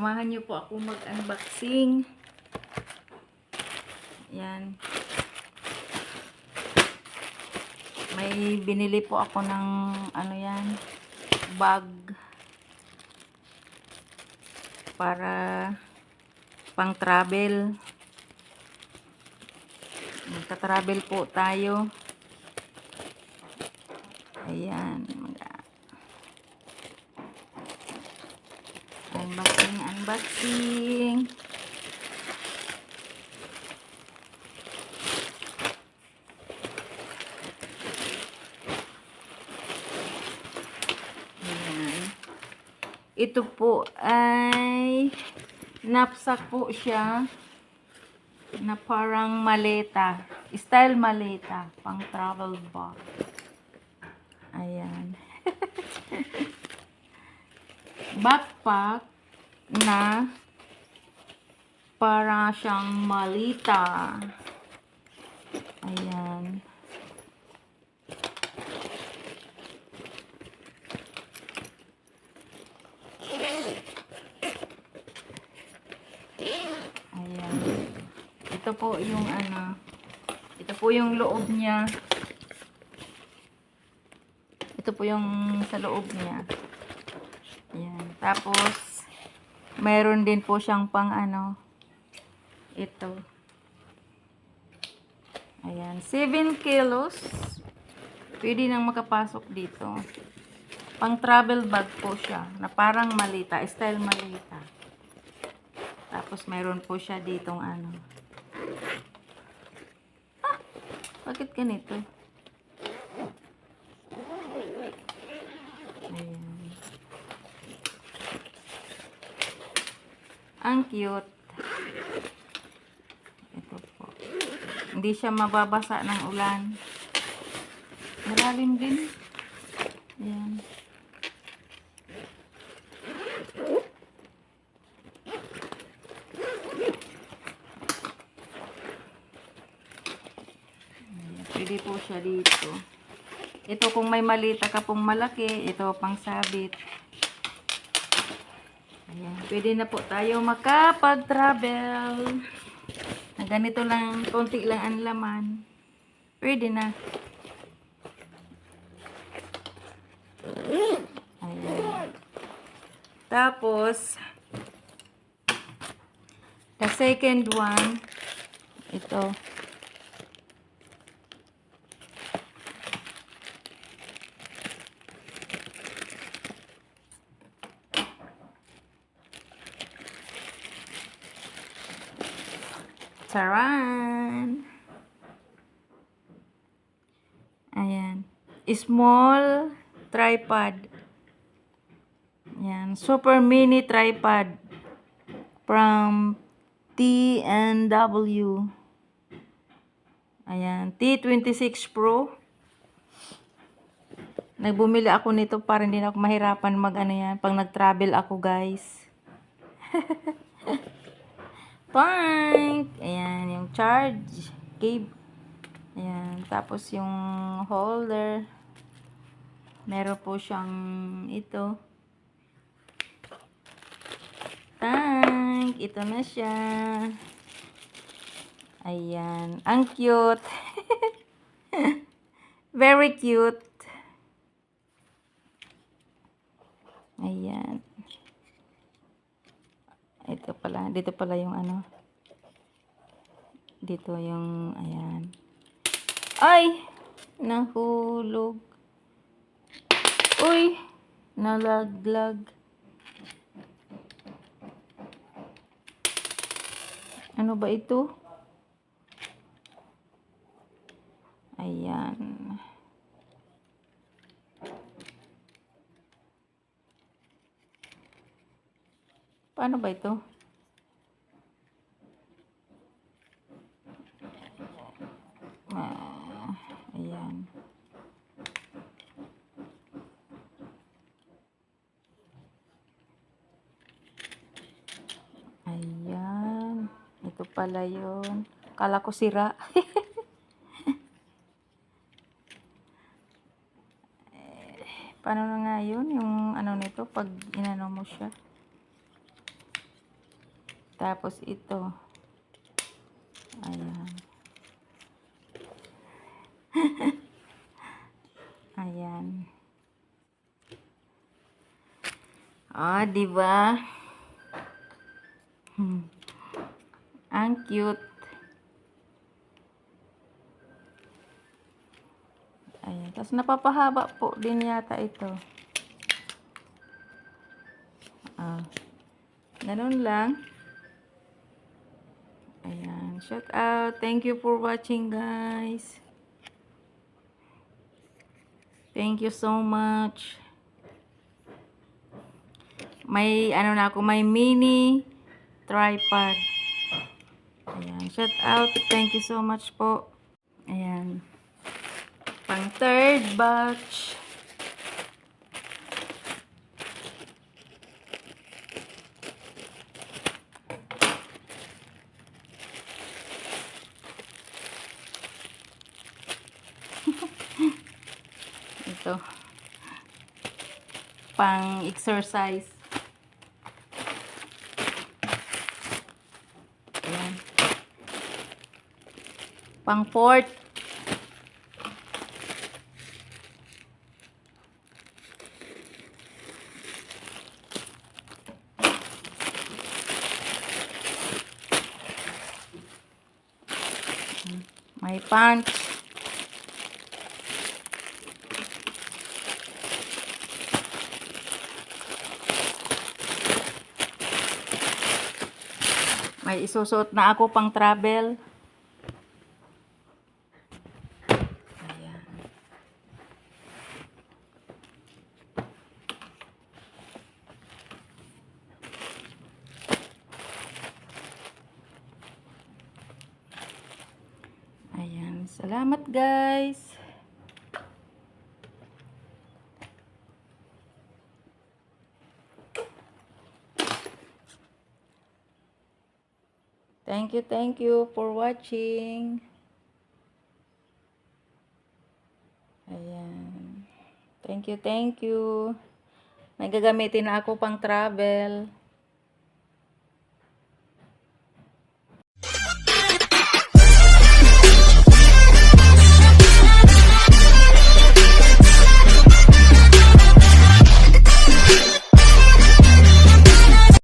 Samahan niyo po ako mag-unboxing. Yan. May binili po ako ng ano yan, bag para pang travel. Magta-travel po tayo. Ayan. Unboxing. Ayan. Ito po ay knapsack po siya na parang maleta. Style maleta. Pang travel bag. Ayan. Backpack na para siyang malita. Ayan. Ayan. Ito po yung ano. Ito po yung loob niya. Ito po yung sa loob niya. Ayan. Tapos, mayroon din po siyang pang ano. Ito. Ayan. 7 kilos. Pwede nang makapasok dito. Pang travel bag po siya. Na parang malita. Style malita. Tapos, mayroon po siya ditong ano. Bakit ganito? Ayan. Ang cute. Ito po. Hindi siya mababasa ng ulan. Malalim din. Ayan. Pwede po siya dito. Ito kung may malita ka pong malaki, ito pang sabit. Ayan. Pwede na po tayo makapag-travel. Na ganito lang, konti lang ang laman. Pwede na. Ayan. Tapos, the second one, ito. Charan! Ayan. Small tripod. Ayan. Super mini tripod. From T&W. Ayan. T26 Pro. Nagbumili ako nito para hindi na ako mahirapan mag-ano yan. Pag nag-travel ako, guys. Tank! Ayan, yung charge cable. Ayan, tapos yung holder. Meron po siyang ito. Tank! Ito na siya. Ayan, ang cute. Very cute. Ayan. Ito pala, dito pala yung ano. Dito yung, ayan. Ay! Nahulog. Uy! Nalaglag. Ano ba ito? Ayan. Paano ba ito? Ayan. Ayan. Ito pala yun. Kala ko sira. Paano na nga yun? Yung ano nito, pag inano mo siya. Tapos ito. Ayan. Ayan. Ah, di ba? Ang cute. Ayan. Tapos napapahaba po din yata ito. Ah. Ganun lang. Ayan. Shout out. Thank you for watching, guys. Thank you so much. May ano na ako, may mini tripod. Ayan. Shout out. Thank you so much po. Ayan. Pang third batch. Ito. Pang exercise. Ayan. Pang fourth. May pants. May isusuot na ako pang travel. Ayan. Ayan. Salamat, guys. Thank you for watching. Ayan. Thank you. May gagamitin na ako pang travel.